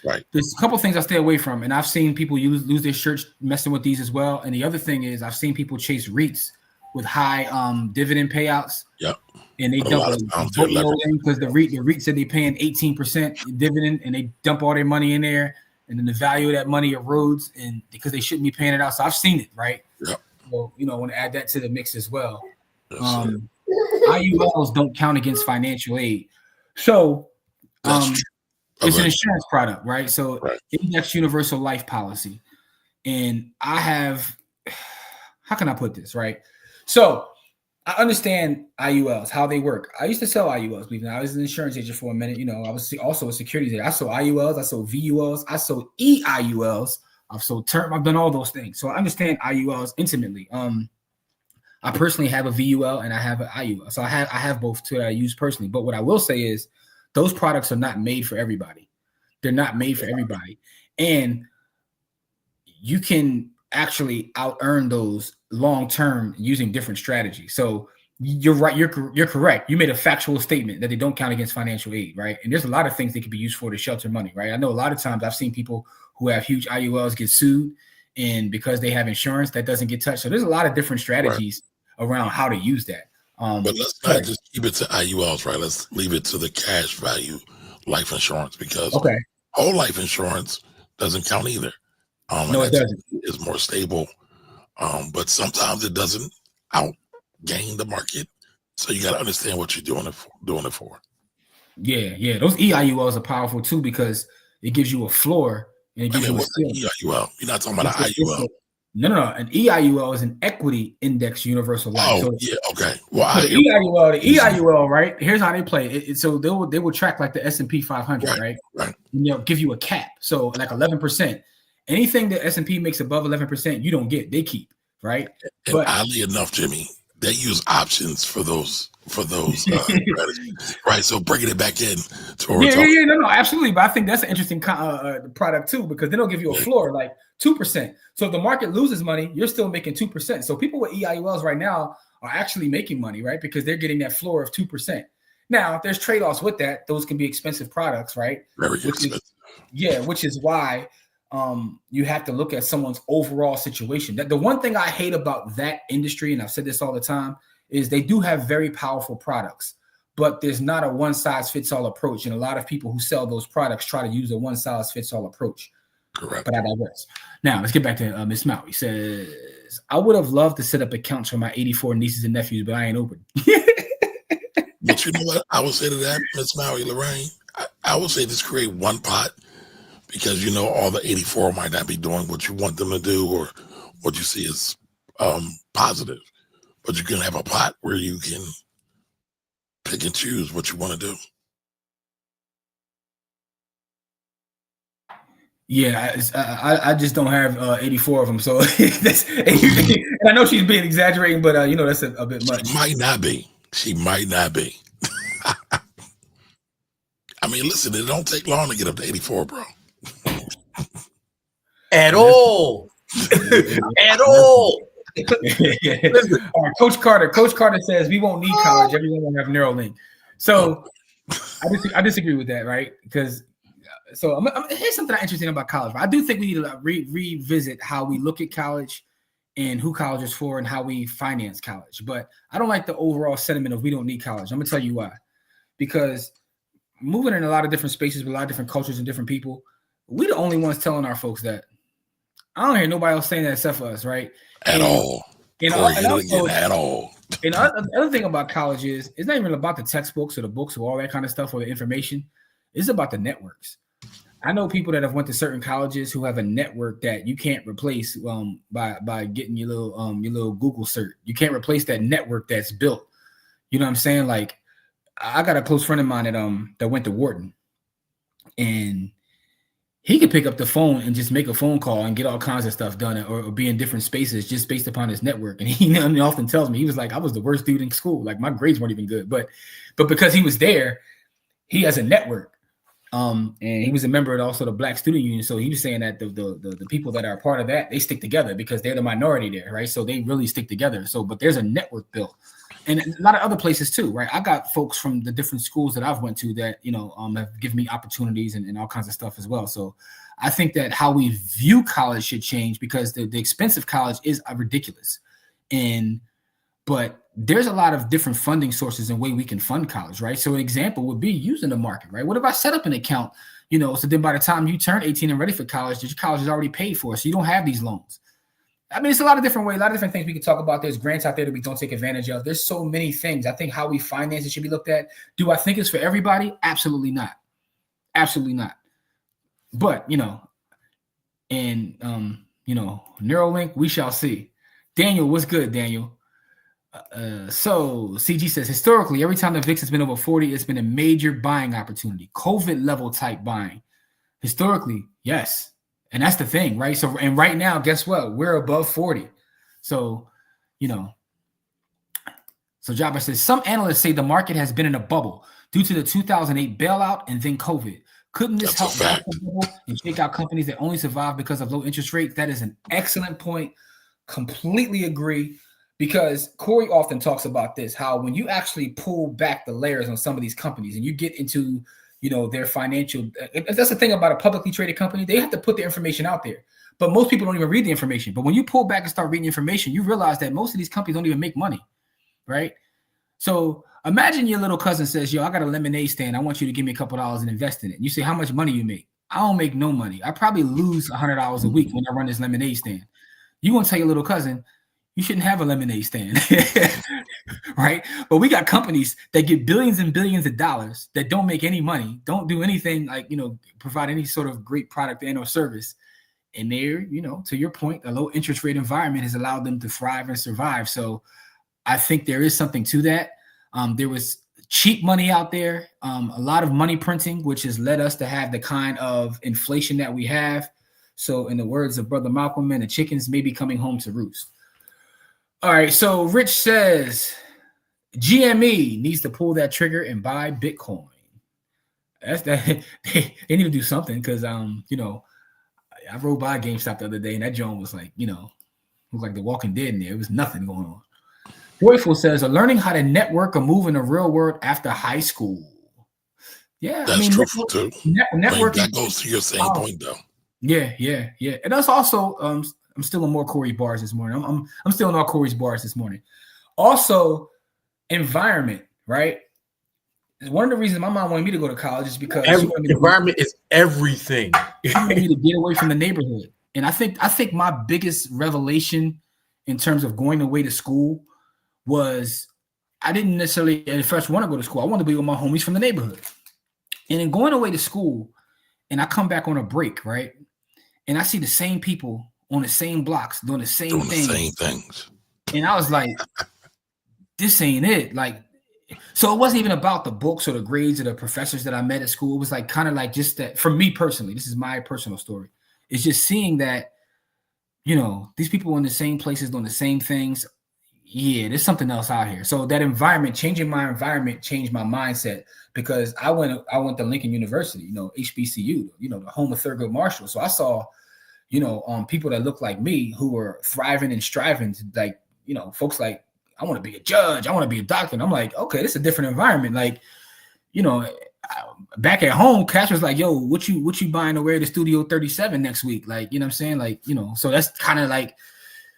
Right. There's a couple things I stay away from, and I've seen people lose their shirts messing with these as well. And the other thing is I've seen people chase REITs with high dividend payouts. Yep. And they dump a boatload in because the REIT said they're paying 18% dividend, and they dump all their money in there, and then the value of that money erodes, and because they shouldn't be paying it out. So I've seen it, right? Yep. So I want to add that to the mix as well. IULs don't count against financial aid, so it's an insurance product, right? So Index Universal Life Policy, and I have, how can I put this, right? So I understand IULs, how they work. I used to sell IULs. Believe it or not. I was an insurance agent for a minute. I was also a securities agent. I sold IULs, I sold VULs, I sold EIULs, I've sold term. I've done all those things. So I understand IULs intimately. I personally have a VUL and I have an IUL. So I have both two that I use personally. But what I will say is those products are not made for everybody. They're not made for everybody. And you can actually out earn those long term using different strategies. So you're right. You're correct. You made a factual statement that they don't count against financial aid, right? And there's a lot of things they could be used for to shelter money, right? I know a lot of times I've seen people who have huge IULs get sued, and because they have insurance, that doesn't get touched. So there's a lot of different strategies around how to use that. But let's not just keep it to IULs, right? Let's leave it to the cash value life insurance, because whole life insurance doesn't count either. No, it doesn't. It's more stable, but sometimes it doesn't outgain the market. So you got to understand what you're doing it for. Yeah. Those EIULs are powerful too because it gives you a floor and it gives you a ceiling. EIUL? You're not talking about an IUL. No. An EIUL is an equity index universal life. Okay. Well, the EIUL, right? Here's how they play. So they will track like the S&P 500, right? Right. And give you a cap. So like 11%. Anything that S&P makes above 11%, you don't get. They keep, right? And oddly enough, Jimmy, they use options for those strategies, right? So bringing it back in to no, absolutely. But I think that's an interesting product too, because they don't give you a floor like 2%. So if the market loses money, you're still making 2%. So people with EIULs right now are actually making money, right? Because they're getting that floor of 2%. Now, there's trade-offs with that. Those can be expensive products, right? Very expensive. Which is why you have to look at someone's overall situation. That the one thing I hate about that industry, and I've said this all the time, is they do have very powerful products, but there's not a one-size-fits-all approach. And a lot of people who sell those products try to use a one-size-fits-all approach. Correct. But I digress. Now, let's get back to Miss Mount. He says, I would have loved to set up accounts for my 84 nieces and nephews, but I ain't open. But you know what? I would say to that, Miss Maui Lorraine, I would say just create one pot, because all the 84 might not be doing what you want them to do or what you see as positive. But you can have a pot where you can pick and choose what you want to do. Yeah, I just don't have 84 of them. So that's, and I know she's being exaggerating, but that's a bit much. She might not be. I mean, listen, it don't take long to get up to 84, bro. At all. At all. All right, Coach Carter says we won't need college. Everyone will have Neuralink. So I disagree with that, right? Because here's something interesting about college. I do think we need to revisit how we look at college and who college is for and how we finance college. But I don't like the overall sentiment of we don't need college. I'm gonna tell you why. Because moving in a lot of different spaces with a lot of different cultures and different people, we the only ones telling our folks that. I don't hear nobody else saying that except for us, right? At all. And the other thing about college is it's not even about the textbooks or the books or all that kind of stuff or the information. It's about the networks. I know people that have went to certain colleges who have a network that you can't replace by getting your little Google cert. You can't replace that network that's built. You know what I'm saying? Like, I got a close friend of mine that went to Wharton, and he could pick up the phone and just make a phone call and get all kinds of stuff done or be in different spaces just based upon his network. And he often tells me, he was like, I was the worst dude in school. Like, my grades weren't even good. But because he was there, he has a network. And he was a member of also the Black Student Union. So he was saying that the people that are a part of that, they stick together because they're the minority there, right? So they really stick together. But there's a network built. And a lot of other places too, right? I got folks from the different schools that I've went to that, have given me opportunities and all kinds of stuff as well. So I think that how we view college should change, because the expensive college is ridiculous. And But there's a lot of different funding sources and way we can fund college, right? So an example would be using the market, right? What if I set up an account, so then by the time you turn 18 and ready for college, your college is already paid for, so you don't have these loans. I mean, it's a lot of different ways, a lot of different things we can talk about. There's grants out there that we don't take advantage of. There's so many things. I think how we finance it should be looked at. Do I think it's for everybody? Absolutely not. Absolutely not. But, Neuralink, we shall see. Daniel, what's good, Daniel? So CG says, historically, every time the VIX has been over 40, it's been a major buying opportunity. COVID level type buying. Historically, yes. And that's the thing, right? So, and right now, guess what? We're above 40. So, so Jabba says, some analysts say the market has been in a bubble due to the 2008 bailout and then COVID. Couldn't this help and shake out companies that only survive because of low interest rates? That is an excellent point. Completely agree. Because Corey often talks about this, how when you actually pull back the layers on some of these companies and you get into their financial, that's the thing about a publicly traded company, they have to put the information out there. But most people don't even read the information. But when you pull back and start reading information, you realize that most of these companies don't even make money, right? So imagine your little cousin says, yo, I got a lemonade stand. I want you to give me a couple dollars and invest in it. And you say, how much money you make? I don't make no money. I probably lose $100 a week when I run this lemonade stand. You want to tell your little cousin, you shouldn't have a lemonade stand, right? But we got companies that get billions and billions of dollars that don't make any money, don't do anything like, provide any sort of great product and or service. And they're, to your point, a low interest rate environment has allowed them to thrive and survive. So I think there is something to that. There was cheap money out there, a lot of money printing, which has led us to have the kind of inflation that we have. So in the words of Brother Malcolm, man, the chickens may be coming home to roost. All right, so Rich says GME needs to pull that trigger and buy Bitcoin. That's that. They need to do something because I rode by GameStop the other day and that joint was like, looked like The Walking Dead in there. It was nothing going on. Joyful says, learning how to network or move in the real world after high school. Yeah, that's truthful too. Networking, that goes to your same point though. Yeah. And that's also I'm still in more Corey's bars this morning. I'm still in all Corey's bars this morning. Also, environment, right? One of the reasons my mom wanted me to go to college is because environment is everything. She wanted me to get away from the neighborhood. And I think my biggest revelation in terms of going away to school was I didn't necessarily at first want to go to school. I wanted to be with my homies from the neighborhood. And in going away to school, and I come back on a break, right? And I see the same people on the same blocks doing the same things. And I was like, this ain't it. Like, so it wasn't even about the books or the grades or the professors that I met at school. It was like kind of like just that for me personally, this is my personal story. It's just seeing that, these people in the same places doing the same things. Yeah, there's something else out here. So that environment, changing my environment changed my mindset because I went to Lincoln University, HBCU, the home of Thurgood Marshall. So I saw, people that look like me who were thriving and striving to like, folks like, I want to be a judge. I want to be a doctor. And I'm like, okay, this is a different environment. Like, back at home, Cash was like, yo, what you buying to wear to Studio 37 next week? Like, you know what I'm saying? Like, so that's kind of like,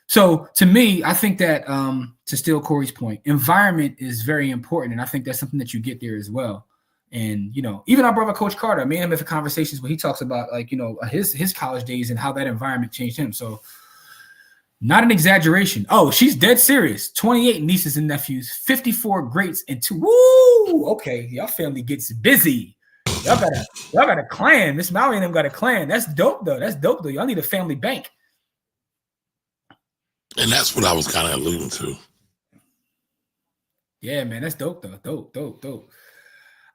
so to me, I think that to steal Corey's point, environment is very important. And I think that's something that you get there as well. And, even our brother, Coach Carter, me and him have conversations where he talks about like, his college days and how that environment changed him. So not an exaggeration. Oh, she's dead serious. 28 nieces and nephews, 54 greats and 2. Woo! Okay. Y'all family gets busy. Y'all got a clan. Miss Maui and them got a clan. That's dope though. Y'all need a family bank. And that's what I was kind of alluding to. Yeah, man, that's dope though. Dope.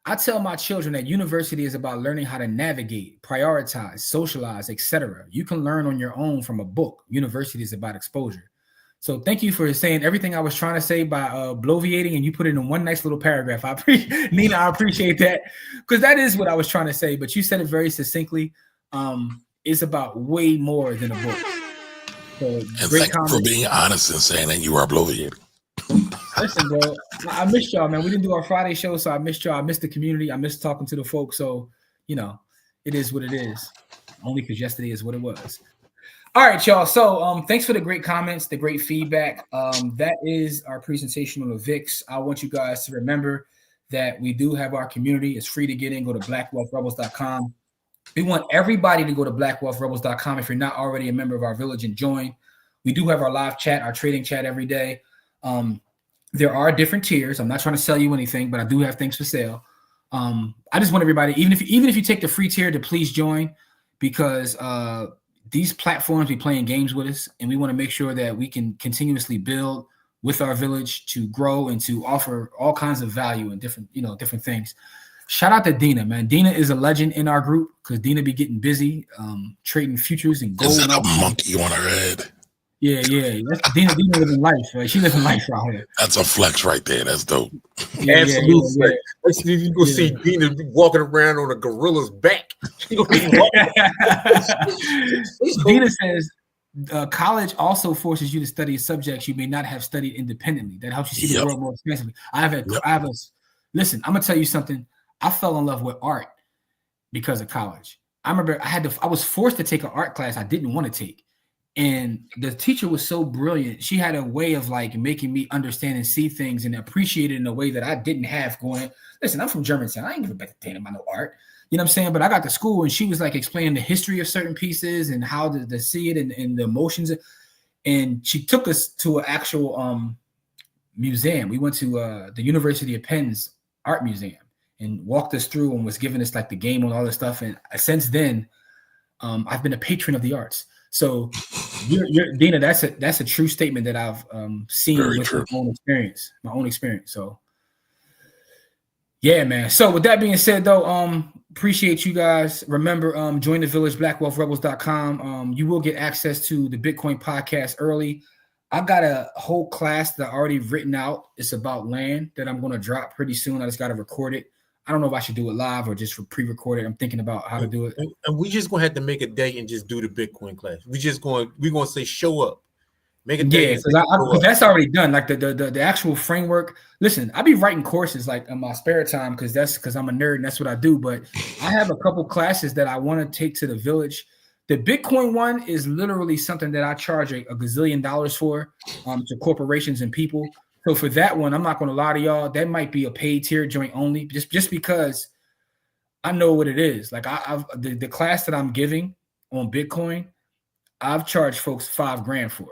I tell my children that university is about learning how to navigate, prioritize, socialize, etc. You can learn on your own from a book. University is about exposure. So thank you for saying everything I was trying to say by bloviating, and you put it in one nice little paragraph. Nina, I appreciate that because that is what I was trying to say. But you said it very succinctly. It's about way more than a book. So and thank you for being honest and saying that you are bloviating. Listen, bro, I missed y'all, man. We didn't do our Friday show, so I missed y'all. I missed the community. I missed talking to the folks. So, it is what it is. Only because yesterday is what it was. All right, y'all. So thanks for the great comments, the great feedback. That is our presentation on the VIX. I want you guys to remember that we do have our community. It's free to get in. Go to blackwealthrebels.com. We want everybody to go to blackwealthrebels.com if you're not already a member of our village and join. We do have our live chat, our trading chat every day. There are different tiers. I'm not trying to sell you anything, but I do have things for sale. I just want everybody, even if you take the free tier, to please join, because these platforms be playing games with us, and we want to make sure that we can continuously build with our village to grow and to offer all kinds of value and different things. Shout out to Dina, man. Dina is a legend in our group because Dina be getting busy trading futures and gold. Is that a monkey on her head? Yeah. That's Dina living life. Right? She living life out here. That's a flex right there. That's dope. Absolutely. Yeah. You go see Dina walking around on a gorilla's back. Dina says, college also forces you to study subjects you may not have studied independently. That helps you see the world more expansively. Listen, I'm gonna tell you something. I fell in love with art because of college. I remember I was forced to take an art class I didn't want to take. And the teacher was so brilliant. She had a way of like making me understand and see things and appreciate it in a way that I didn't have going. Listen, I'm from Germantown. I ain't giving back a damn about no art. You know what I'm saying? But I got to school and she was like explaining the history of certain pieces and how to see it and the emotions. And she took us to an actual museum. We went to the University of Penn's art museum and walked us through and was giving us like the game and all this stuff. And since then, I've been a patron of the arts. So, you're Dina, that's a true statement that I've seen with my own experience. So, yeah, man. So, with that being said, though, appreciate you guys. Remember, join the village, blackwealthrebels.com. You will get access to the Bitcoin podcast early. I've got a whole class that I already written out. It's about land that I'm going to drop pretty soon. I just got to record it. I don't know if I should do it live or just pre-record it. I'm thinking about how to do it. And we just gonna have to make a day and just do the Bitcoin class. We're gonna say show up. Make a day. Yeah, because that's already done. Like the actual framework. Listen, I be writing courses like in my spare time because I'm a nerd and that's what I do. But I have a couple classes that I want to take to the village. The Bitcoin one is literally something that I charge a gazillion dollars for to corporations and people. So for that one, I'm not going to lie to y'all. That might be a paid tier joint only, just because I know what it is. Like the class that I'm giving on Bitcoin, I've charged folks $5,000 for.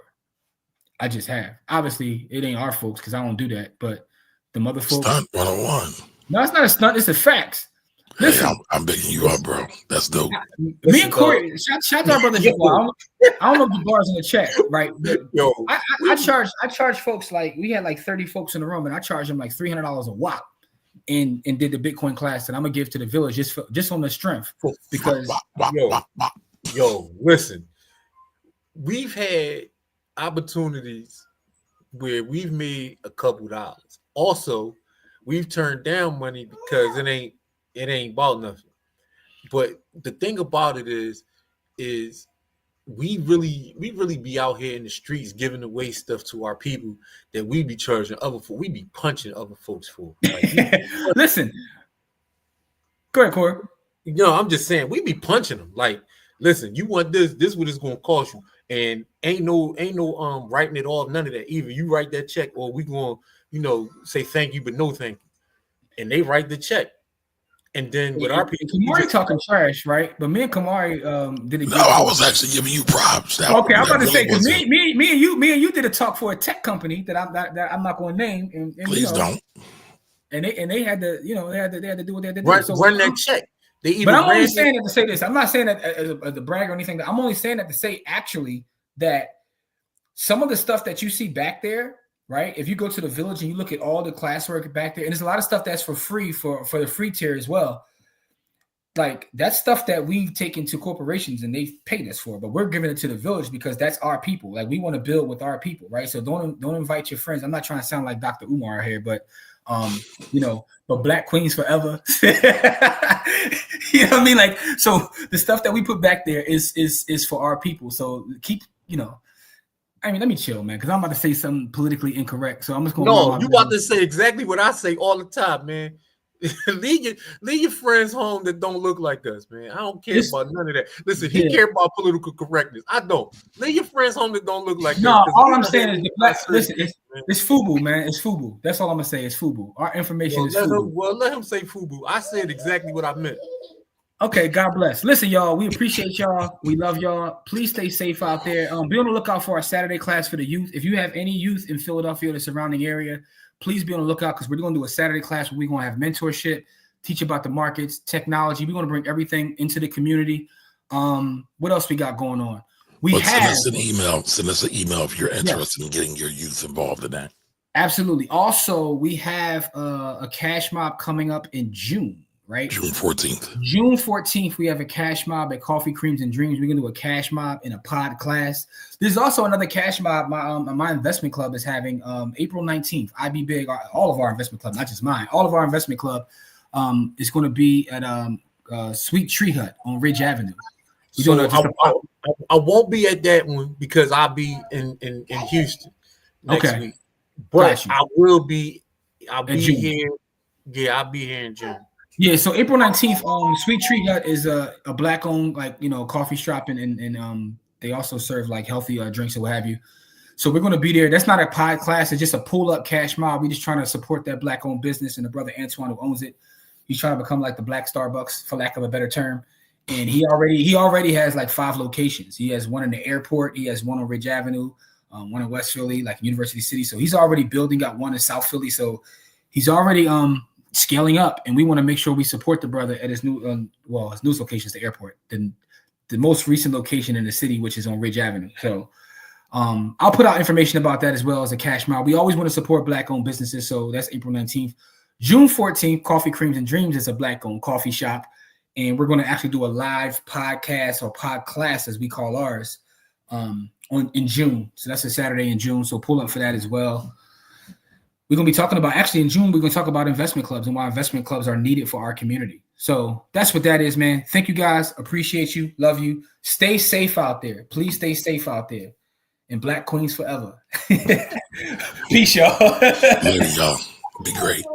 I just have. Obviously, it ain't our folks because I don't do that. But the mother folks. Stunt 101. No, it's not a stunt. It's a fact. Listen, hey, I'm bigging you up, bro. That's dope. Me and Corey, shout out our brother. I don't know if the bar's in the chat, right? Yo, I charge folks like we had like 30 folks in the room, and I charged them like $300 a watt, and did the Bitcoin class that I'm gonna give to the village just on the strength because yo, listen, we've had opportunities where we've made a couple dollars. Also, we've turned down money because it ain't about nothing. But the thing about it is we really be out here in the streets giving away stuff to our people that we be charging other for. We be punching other folks for. Like, listen, go ahead, Corey. I'm just saying we be punching them. Like, listen, you want this what it's gonna cost you, and ain't no writing it off, none of that. Either you write that check or we gonna say thank you but no thank you, and they write the check. And then with our people, Kamari talking trash, right? But me and Kamari did it. No, I was actually giving you props. Okay, I'm about to say because me and you did a talk for a tech company that I'm not going to name. And please don't. And they had to they had to do what they had to do. Run that check. But I'm only saying that to say this. I'm not saying that as a brag or anything. I'm only saying that to say actually that some of the stuff that you see back there. Right. If you go to the village and you look at all the classwork back there, and there's a lot of stuff that's for free for the free tier as well. Like that's stuff that we take into corporations and they've paid us for, but we're giving it to the village because that's our people. Like we want to build with our people, right? So don't invite your friends. I'm not trying to sound like Dr. Umar here, but but Black Queens forever. You know what I mean? Like so the stuff that we put back there is for our people. So keep I mean, let me chill, man, because I'm about to say something politically incorrect. So I'm just going to. No, you about to say exactly what I say all the time, man. leave your friends home that don't look like us, man. I don't care about none of that. Listen, he care about political correctness. I don't. Leave your friends home that don't look like us. No, all I'm saying is listen, it's FUBU, man. It's FUBU. That's all I'm gonna say. It's FUBU. Our information is FUBU. Let him say FUBU. I said exactly what I meant. Okay, God bless. Listen, y'all, we appreciate y'all. We love y'all. Please stay safe out there. Be on the lookout for our Saturday class for the youth. If you have any youth in Philadelphia or the surrounding area, please be on the lookout because we're going to do a Saturday class where we're going to have mentorship, teach about the markets, technology. We're going to bring everything into the community. What else we got going on? Send us an email. Send us an email if you're interested in getting your youth involved in that. Absolutely. Also, we have a cash mob coming up in June. Right? June 14th. June 14th, we have a cash mob at Coffee, Creams, and Dreams. We're going to do a cash mob in a pod class. There's also another cash mob my investment club is having April 19th. I Be Big, all of our investment club, not just mine. All of our investment club is going to be at Sweet Tree Hut on Ridge Avenue. I won't be at that one because I'll be in Houston next week. But I will be. I'll be here. Yeah, I'll be here in June. Yeah, so April 19th, Sweet Tree Hut is a black-owned, coffee shop, and they also serve, healthy drinks and what have you. So we're going to be there. That's not a pod class. It's just a pull-up cash mob. We're just trying to support that black-owned business and the brother Antoine who owns it. He's trying to become like the black Starbucks, for lack of a better term. And he already has, 5 locations. He has one in the airport. He has one on Ridge Avenue, one in West Philly, University City. So he's already building up one in South Philly. So he's already scaling up, and we want to make sure we support the brother at his new his newest location is the airport, the most recent location in the city, which is on Ridge Avenue. So I'll put out information about that as well as a cash mob. We always want to support black-owned businesses, so that's April 19th. June 14th, Coffee, Creams, and Dreams is a black-owned coffee shop, and we're going to actually do a live podcast or pod class, as we call ours, in June. So that's a Saturday in June, so pull up for that as well. We're going to be talking about, actually in June, we're going to talk about investment clubs and why investment clubs are needed for our community. So that's what that is, man. Thank you guys. Appreciate you. Love you. Stay safe out there. Please stay safe out there. And Black Queens forever. Peace, y'all. There you go. Be great.